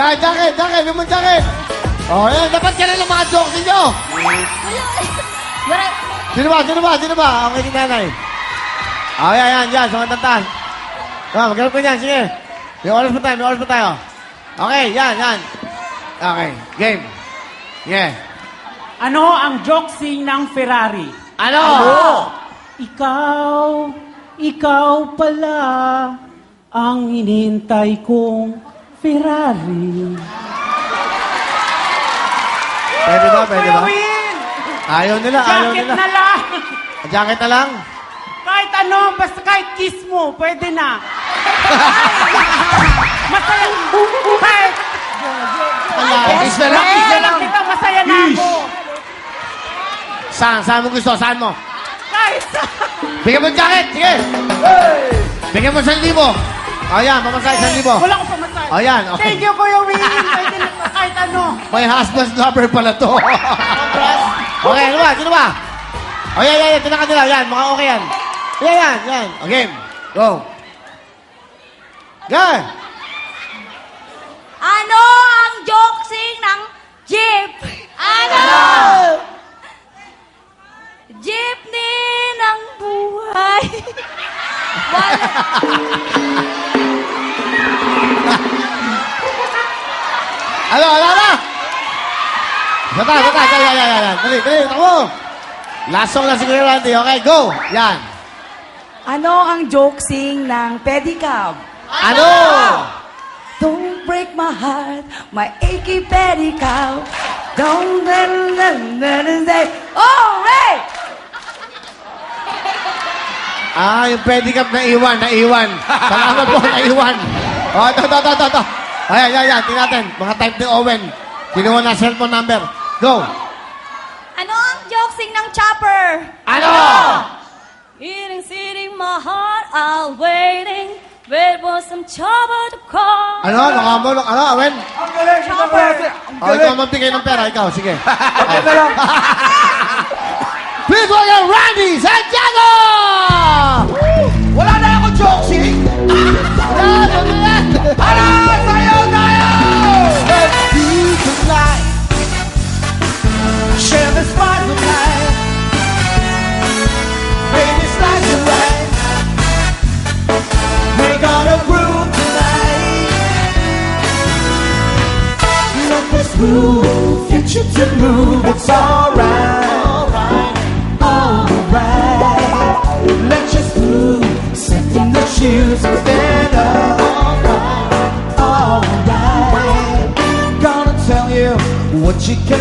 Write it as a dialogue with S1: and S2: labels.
S1: Jacket! May mo jacket! Oh, yan. Dapat ka na ng mga jokes ninyo. Sino ba? Okay, si nanay. Oh, yan. Sa mga tantan. Maghanap ko yan. Sige. May oras pa tayo. Okay, yan. Okay, game. Yeah.
S2: Ano ang joksing ng Ferrari?
S1: Ano?
S2: Ikaw pala ang hinihintay kong Ferrari.
S1: Pwede ba?
S2: Kuya Will!
S1: Ayaw nila.
S2: Jacket na lang!
S1: Jacket na lang?
S2: Kahit ano, basta kahit kiss mo, pwede na. Masaya. Kahit.
S1: Kiss na lang.
S2: Dito, masaya na ako.
S1: Saan mo gusto? Saan mo?
S2: Kahit sa...
S1: Bigyan mo ng jacket. Sige. Bigyan mo 1,000. Ayan, mamasay 1,000.
S2: Wala ko pamasahe.
S1: Ayan, okay.
S2: Thank you, Kuya Will. Pwede na kahit ano.
S1: May husband's lover pala to. Okay, sino ba? Oh, yan. Tinakan nila. Yan, mga okay yan. Yan. Okay, go. Yan.
S3: Ano ang joksing ng jeep? Ano? Jeepney ng buhay. Wala.
S1: Ano? Bata. Yan. Dali, takbo. Last song na si Kuya Randy. Okay, go. Yan.
S4: Ano ang joksing ng pedicab?
S1: Ano?
S4: Don't break my heart, my achy pedicab. Don't say, alright!
S1: Yung pedicab na iwan. Salamat po, naiwan. Oh, ito. Ayan. Tingnan natin. Mga type ni Owen. Kinuha na cellphone number. Go.
S3: Ano ang joksing ng chopper?
S1: Ano?
S3: Sitting my heart, I'll waiting. Wait for some chopper to call.
S1: Ano, Owen?
S3: Chopper.
S1: Ikaw magbigay ng pera. Ikaw, sige. Please welcome Randy Santiago!
S5: Wala na ako joking! Para sayaw tayo!
S1: Let's do tonight.
S5: Share the spotlight. Baby, slice it right. We're gonna groove tonight. Let this groove get you to move. It's alright. Let's just move. Set in the shoes and stand up. Alright. Gonna tell you what you can